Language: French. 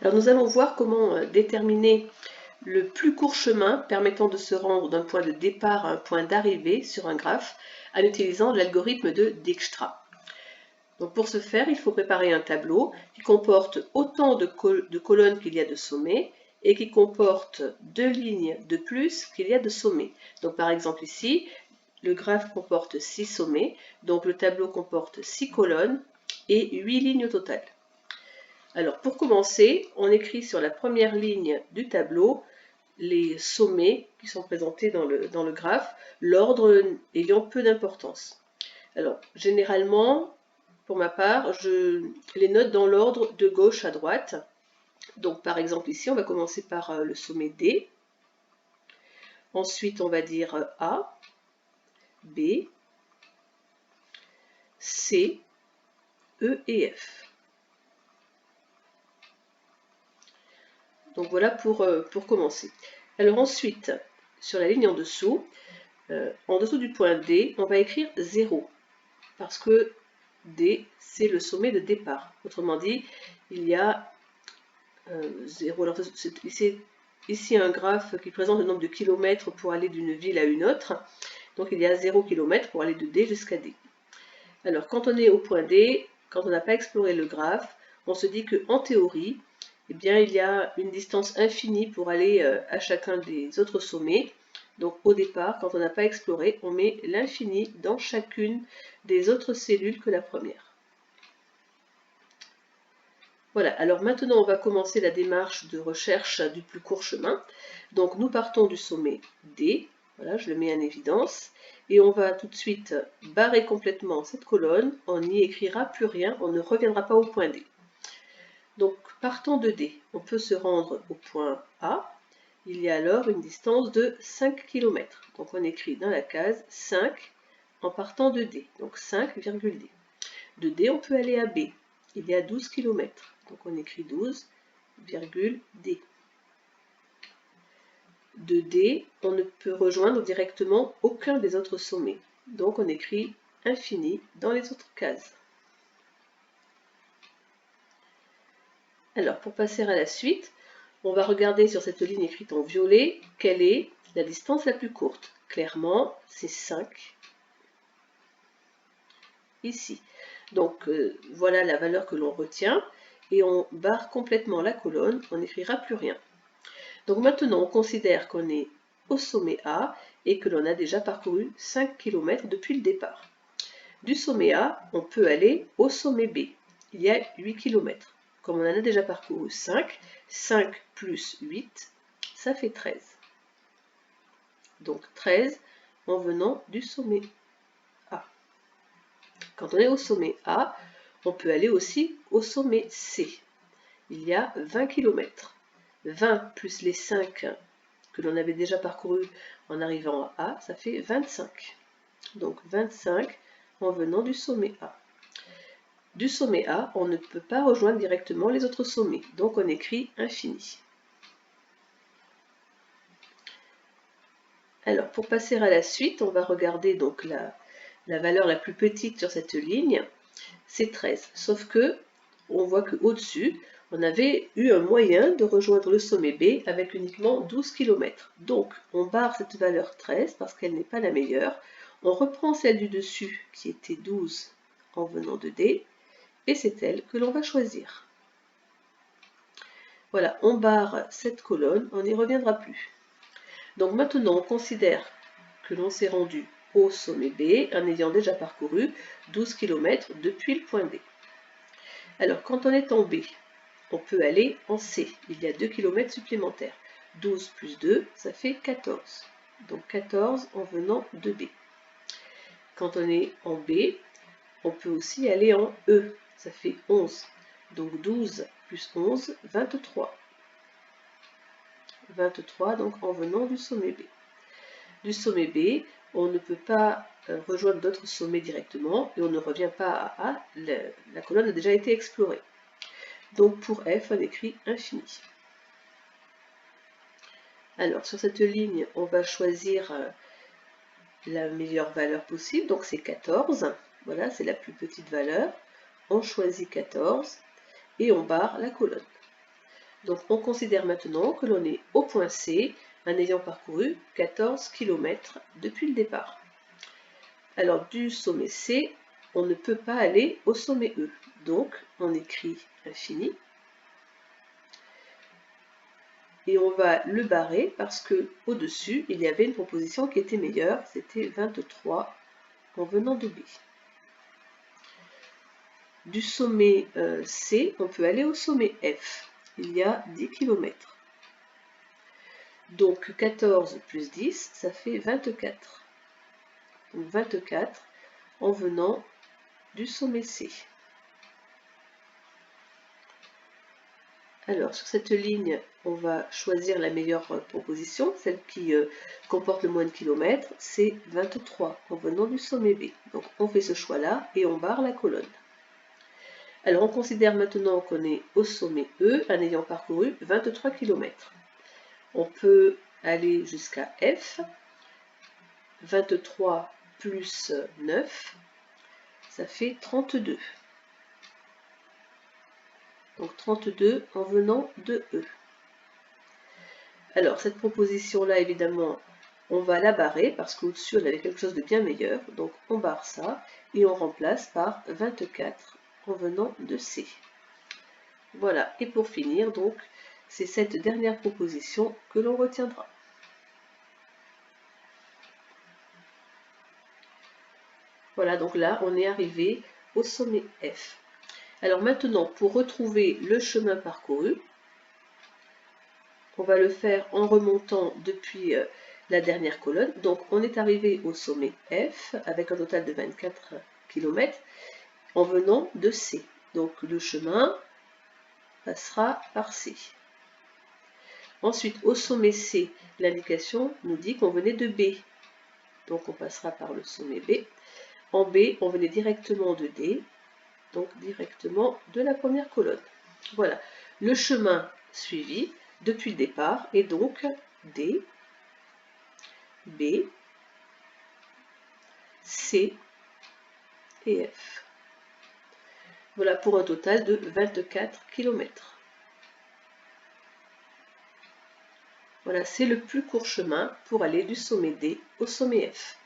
Alors nous allons voir comment déterminer le plus court chemin permettant de se rendre d'un point de départ à un point d'arrivée sur un graphe en utilisant l'algorithme de Dijkstra. Donc pour ce faire, il faut préparer un tableau qui comporte autant de colonnes qu'il y a de sommets et qui comporte 2 lignes de plus qu'il y a de sommets. Donc par exemple ici, le graphe comporte 6 sommets, donc le tableau comporte 6 colonnes et 8 lignes au total. Alors pour commencer, on écrit sur la première ligne du tableau les sommets qui sont présentés dans le graphe, l'ordre ayant peu d'importance. Alors généralement, pour ma part, je les note dans l'ordre de gauche à droite. Donc par exemple ici, on va commencer par le sommet D. Ensuite, on va dire A, B, C, E et F. Donc voilà pour commencer. Alors ensuite, sur la ligne en dessous du point D, on va écrire 0, parce que D, c'est le sommet de départ. Autrement dit, il y a 0. Alors, c'est ici un graphe qui présente le nombre de kilomètres pour aller d'une ville à une autre. Donc il y a 0 km pour aller de D jusqu'à D. Alors quand on est au point D, quand on n'a pas exploré le graphe, on se dit qu'en théorie, eh bien, il y a une distance infinie pour aller à chacun des autres sommets. Donc au départ, quand on n'a pas exploré, on met l'infini dans chacune des autres cellules que la première. Voilà, alors maintenant on va commencer la démarche de recherche du plus court chemin. Donc nous partons du sommet D, voilà, je le mets en évidence, et on va tout de suite barrer complètement cette colonne, on n'y écrira plus rien, on ne reviendra pas au point D. Donc partant de D, on peut se rendre au point A, il y a alors une distance de 5 km. Donc on écrit dans la case 5 en partant de D, donc 5,D. De D, on peut aller à B, il y a 12 km. Donc on écrit 12,D. De D, on ne peut rejoindre directement aucun des autres sommets. Donc on écrit infini dans les autres cases. Alors pour passer à la suite, on va regarder sur cette ligne écrite en violet quelle est la distance la plus courte. Clairement, c'est 5 ici. Donc voilà la valeur que l'on retient et on barre complètement la colonne, on n'écrira plus rien. Donc maintenant, on considère qu'on est au sommet A et que l'on a déjà parcouru 5 km depuis le départ. Du sommet A, on peut aller au sommet B. Il y a 8 km. Comme on en a déjà parcouru 5, 5 plus 8, ça fait 13. Donc 13 en venant du sommet A. Quand on est au sommet A, on peut aller aussi au sommet C. Il y a 20 km. 20 plus les 5 que l'on avait déjà parcouru en arrivant à A, ça fait 25. Donc 25 en venant du sommet A. Du sommet A, on ne peut pas rejoindre directement les autres sommets, donc on écrit infini. Alors pour passer à la suite, on va regarder donc la valeur la plus petite sur cette ligne, c'est 13. Sauf que on voit qu'au-dessus, on avait eu un moyen de rejoindre le sommet B avec uniquement 12 km. Donc on barre cette valeur 13 parce qu'elle n'est pas la meilleure. On reprend celle du dessus qui était 12 en venant de D et c'est elle que l'on va choisir. Voilà, on barre cette colonne, on n'y reviendra plus. Donc maintenant on considère que l'on s'est rendu au sommet B en ayant déjà parcouru 12 km depuis le point D. Alors quand on est en B, on peut aller en C, il y a 2 km supplémentaires. 12 plus 2, ça fait 14. Donc 14 en venant de B. Quand on est en B, on peut aussi aller en E, ça fait 11. Donc 12 plus 11, 23. 23 donc en venant du sommet B. Du sommet B, on ne peut pas rejoindre d'autres sommets directement et on ne revient pas à A, la colonne a déjà été explorée. Donc pour F, on écrit infini. Alors sur cette ligne, on va choisir la meilleure valeur possible, donc c'est 14. Voilà, c'est la plus petite valeur. On choisit 14 et on barre la colonne. Donc on considère maintenant que l'on est au point C en ayant parcouru 14 km depuis le départ. Alors du sommet C, on ne peut pas aller au sommet E. Donc on écrit infini. Et on va le barrer parce que au-dessus, il y avait une proposition qui était meilleure, c'était 23 en venant de B. Du sommet C, on peut aller au sommet F. Il y a 10 km. Donc 14 plus 10, ça fait 24. Donc 24 en venant du sommet C. Alors sur cette ligne, on va choisir la meilleure proposition, celle qui comporte le moins de kilomètres, c'est 23 en venant du sommet B. Donc on fait ce choix-là et on barre la colonne. Alors on considère maintenant qu'on est au sommet E en ayant parcouru 23 km. On peut aller jusqu'à F. 23 plus 9, ça fait 32. Donc 32 en venant de E. Alors cette proposition-là, évidemment, on va la barrer parce qu'au-dessus, on avait quelque chose de bien meilleur. Donc on barre ça et on remplace par 24 en venant de C. Voilà, et pour finir, donc, c'est cette dernière proposition que l'on retiendra. Voilà, donc là, on est arrivé au sommet F. Alors maintenant, pour retrouver le chemin parcouru, on va le faire en remontant depuis la dernière colonne. Donc on est arrivé au sommet F avec un total de 24 km en venant de C. Donc le chemin passera par C. Ensuite, au sommet C, l'indication nous dit qu'on venait de B. Donc on passera par le sommet B. En B, on venait directement de D, donc directement de la première colonne. Voilà, le chemin suivi depuis le départ est donc D, B, C et F. Voilà pour un total de 24 km. Voilà, c'est le plus court chemin pour aller du sommet D au sommet F.